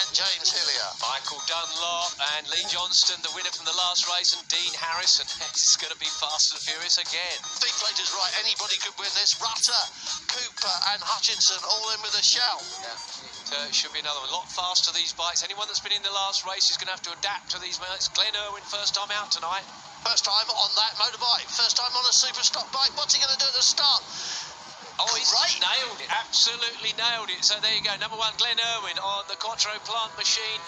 and James Hillier. Michael Dunlop and Lee Johnston, the winner from the last race, and Dean Harrison. It's going to be fast and furious again. Big Plater's right, anybody could win this. Rutter, Cooper and Hutchinson all in with a shout. Yeah, it should be another one. A lot faster, these bikes. Anyone that's been in the last race is going to have to adapt to these bikes. Glenn Irwin, first time out tonight. First time on that motorbike, first time on a Superstock bike. What's he going to do at the start? Oh, he's nailed it. Absolutely nailed it. So there you go. Number one, Glenn Irwin on the Quattro plant machine.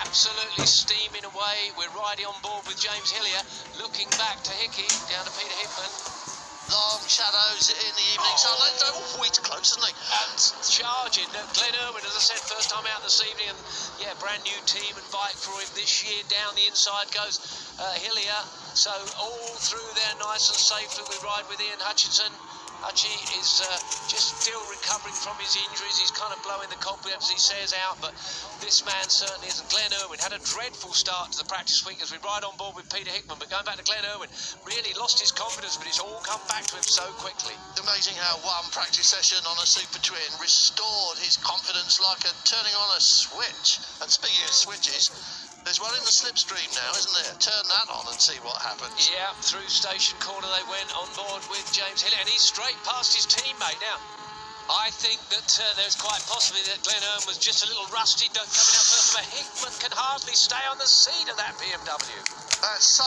Absolutely steaming away. We're riding on board with James Hillier. Looking back to Hickey, down to Peter Hickman. Long shadows in the evening sunlight. Oh, he's close, isn't he? And charging. Glenn Irwin, as I said, first time out this evening. And yeah, brand new team and bike for him this year. Down the inside goes Hillier. So all through there nice and safely. We ride with Ian Hutchinson. Hutchie is just still recovering from his injuries. He's kind of blowing the cobwebs, he says, out, but this man certainly isn't. Glenn Irwin had a dreadful start to the practice week as we ride on board with Peter Hickman, but going back to Glenn Irwin, really lost his confidence, but it's all come back to him so quickly. Amazing how one practice session on a Super Twin restored his confidence like a turning on a switch. And speaking of switches, there's one in the slipstream now, isn't there? Turn that on and see what happens. Yeah, through Station Corner they went on board with James Hillier, and he's straight past his teammate now. I think that there's quite possibly that Glenn Irwin was just a little rusty coming out first, but Hickman can hardly stay on the seat of that BMW. That's so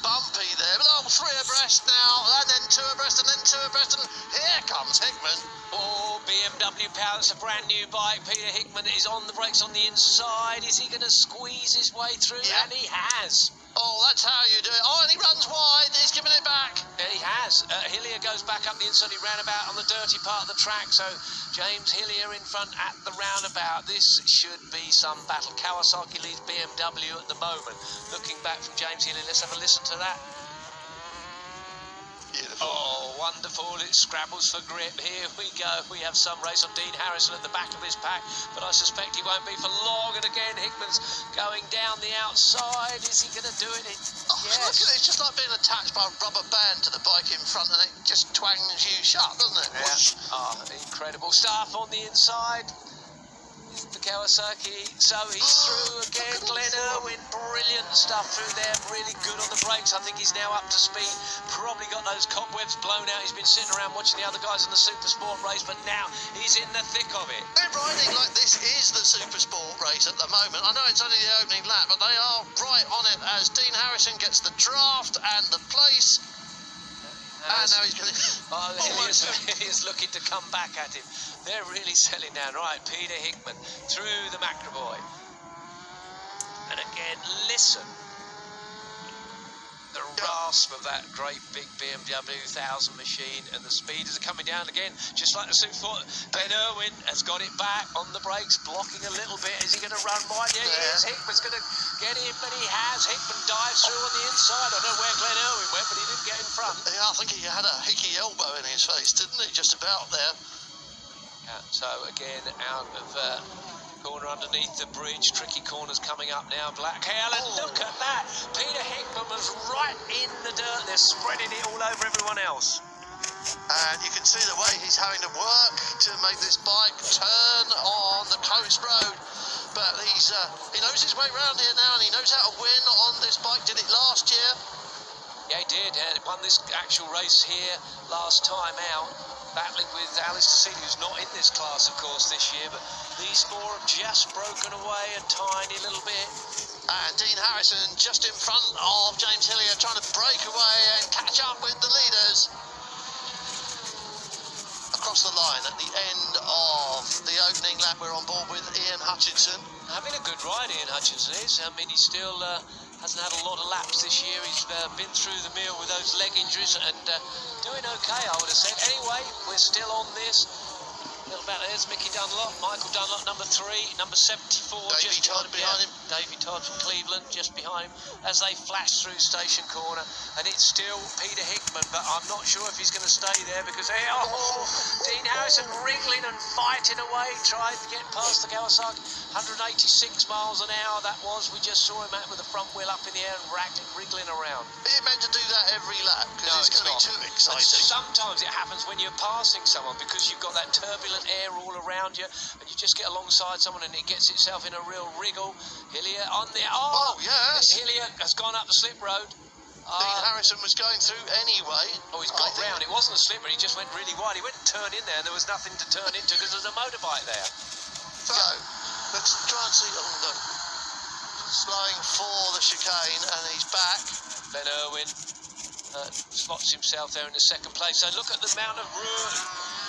bumpy there. But oh, three abreast now, and then two abreast, and then two abreast, and here comes Hickman. Oh, BMW power, it's a brand new bike. Peter Hickman is on the brakes on the inside. Is he going to squeeze his way through? Yeah. And he has. Oh, that's how you do it. Oh, and he runs wide. He's giving it back. He has. Hillier goes back up the inside. He ran about on the dirty part of the track. So James Hillier in front at the roundabout. This should be some battle. Kawasaki leads BMW at the moment. Looking back from James Hillier, let's have a listen to that. Beautiful. Oh, wonderful. It scrabbles for grip. Here we go. We have some race on Dean Harrison at the back of this pack, but I suspect he won't be for long. And again, Hickman's going down the outside. Is he going to do it? Oh, yes. Look at it. It's just like being attached by a rubber band to the bike in front, and it just twangs you shut, doesn't it? Yeah. Oh, incredible stuff on the inside. The Kawasaki, so he's through again. Glenn Irwin, brilliant stuff through there, really good on the brakes. I think he's now up to speed, probably got those cobwebs blown out. He's been sitting around watching the other guys in the Supersport race, but now he's in the thick of it. They're riding like this is the Supersport race at the moment. I know it's only the opening lap, but they are right on it as Dean Harrison gets the draft and the place. And now he's going to... Oh, he is looking to come back at him. They're really settling down. Right, Peter Hickman through the Macroboy. And again, listen. The rasp of that great big BMW 1000 machine, and the speeders are coming down again, just like the Supersport. Glenn Irwin has got it back on the brakes, blocking a little bit. Is he going to run wide? Yeah, he is. Hickman's going to get him, but he has. Hickman dives through on the inside. I don't know where Glenn Irwin went, but he didn't get in front. Yeah, I think he had a hickey elbow in his face, didn't he? Just about there. Yeah, so again, out of corner underneath the bridge. Tricky corners coming up now. Black Hell, and look at that. Peter Hickman was right in the dirt. They're spreading it all over everyone else. And you can see the way he's having to work to make this bike turn on the coast road. But he knows his way around here now, and he knows how to win on this bike. Did it last year? Yeah, he did. He won this actual race here last time out, battling with Alistair Seeley, who's not in this class, of course, this year. But these four have just broken away a tiny little bit. And Dean Harrison just in front of James Hillier, trying to break away and catch up with the leaders. Across the line at the end of the opening lap, we're on board with Ian Hutchinson. Having a good ride, Ian Hutchinson is. I mean, he still hasn't had a lot of laps this year. He's been through the mill with those leg injuries and doing okay, I would have said. Anyway, we're still on this. A little bit, there's Mickey Dunlop, Michael Dunlop, number 3, number 74, Davey just Todd behind him. Davey Todd from Cleveland, just behind him, as they flash through Station Corner. And it's still Peter Hickman, but I'm not sure if he's going to stay there because, Dean Harrison wriggling and fighting away, tried to get past the Kawasaki. 186 miles an hour, that was. We just saw him out with the front wheel up in the air and wriggling around. Are you meant to do that every lap? Because it's going to be too exciting. And sometimes it happens when you're passing someone because you've got that turbulent excellent air all around you, and you just get alongside someone and it gets itself in a real wriggle. Hillier on the... Oh, yes. Hillier has gone up the slip road. Dean Harrison was going through anyway. Oh, he's got round. It wasn't a slipper, he just went really wide. He went and turned in there, and there was nothing to turn into because there was a motorbike there. So, let's try and see. Oh, no. Slowing for the chicane, and he's back. Ben Irwin slots himself there in the second place. So look at the amount of ruin.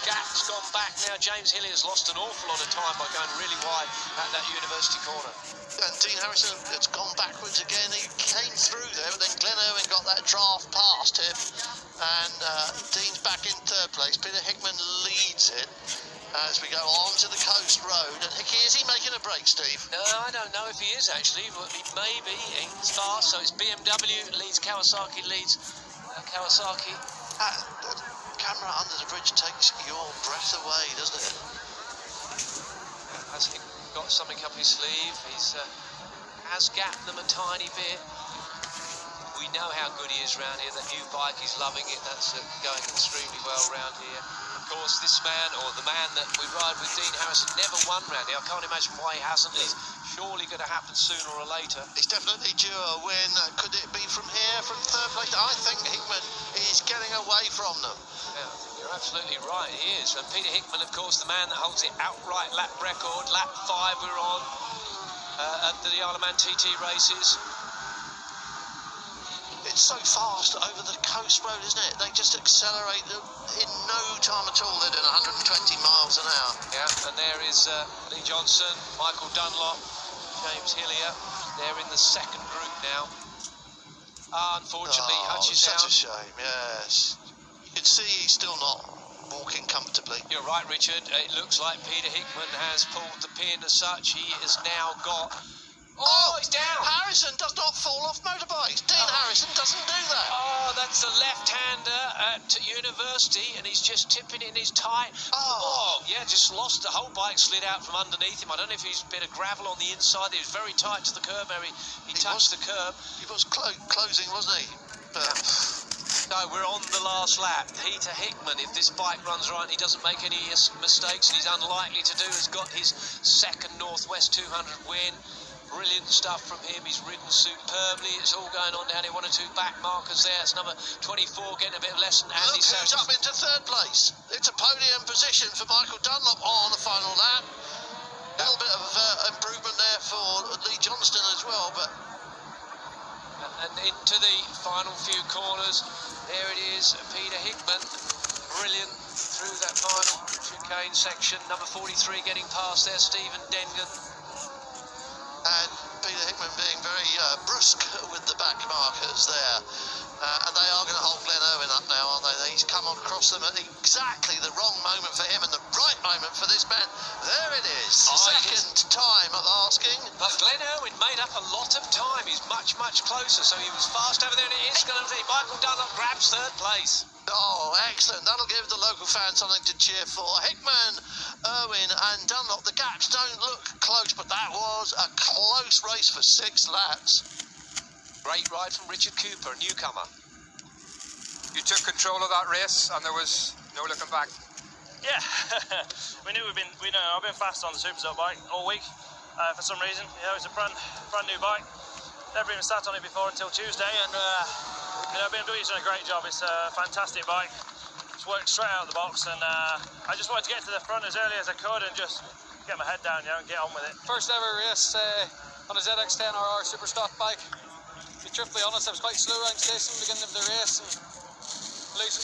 Gap's gone back now. James Hillier's lost an awful lot of time by going really wide at that University corner. And Dean Harrison has gone backwards again. He came through there, but then Glenn Irwin got that draft past him. And Dean's back in third place. Peter Hickman leads it as we go on to the coast road. And Hickey, is he making a break, Steve? No, I don't know if he is actually, but he may be. He's fast, so it's BMW leads Kawasaki, leads Kawasaki. The camera under the bridge takes your breath away, doesn't it? Has he got something up his sleeve? He's has gapped them a tiny bit. We know how good he is around here. That new bike, he's loving it. That's going extremely well around here. Of course, this man, or the man that we ride with, Dean Harrison, never won round here. I can't imagine why he hasn't. It's surely going to happen sooner or later. He's definitely due a win. Could it be from here, from third place? I think Hickman is getting away from them. Yeah, you're absolutely right, he is. And Peter Hickman, of course, the man that holds the outright lap record. Lap 5 we're on at the Isle of Man TT races. It's so fast over the coast road, isn't it? They just accelerate in no time at all. They're doing 120 miles an hour. Yeah, and there is Lee Johnson, Michael Dunlop, James Hillier. They're in the second group now. Unfortunately, Hutch is such out. a shame, yes. You can see he's still not walking comfortably. You're right, Richard. It looks like Peter Hickman has pulled the pin as such. He has now got... Oh, he's down! Harrison does not fall off motorbikes. Dean Harrison doesn't do that. Oh, that's a left-hander at University, and he's just tipping in his tight. Oh, yeah, just lost. The whole bike slid out from underneath him. I don't know if he's a bit of gravel on the inside. He was very tight to the curb, Mary. He touched the curb. He was closing, wasn't he? No, we're on the last lap. Peter Hickman, if this bike runs right and he doesn't make any mistakes, and he's unlikely to do, has got his second Northwest 200 win. Brilliant stuff from him. He's ridden superbly. It's all going on down here. 1 or 2 back markers there. It's number 24 getting a bit of lesson. Look who's up into third place. It's a podium position for Michael Dunlop on the final lap. A little bit of improvement there for Lee Johnston as well, but... And into the final few corners. There it is, Peter Hickman. Brilliant through that final chicane section. Number 43 getting past there, Stephen Dengan. And Peter Hickman being very brusque with the back markers there. And they are going to hold Glenn Irwin up now, aren't they? He's come across them at exactly the wrong moment for him and the right moment for this man. There it is. Second time of asking. But Glenn Irwin made up a lot of time. He's much, much closer. So he was fast over there, and it is going to be Michael Dunlop grabs third place. Oh, excellent. That'll give the local fans something to cheer for. Hickman, Irwin and Dunlop. The gaps don't look close, but that was a close race for 6 laps. Great ride from Richard Cooper, a newcomer. You took control of that race and there was no looking back. Yeah, we know I've been fast on the Superstock bike all week for some reason. You know, it's a brand new bike. Never even sat on it before until Tuesday, and BMW's done a great job. It's a fantastic bike. It's worked straight out of the box, and I just wanted to get to the front as early as I could and just get my head down, and get on with it. First ever race on a ZX10 RR Superstock bike. To be truthfully honest, I was quite slow around station beginning of the race, and losing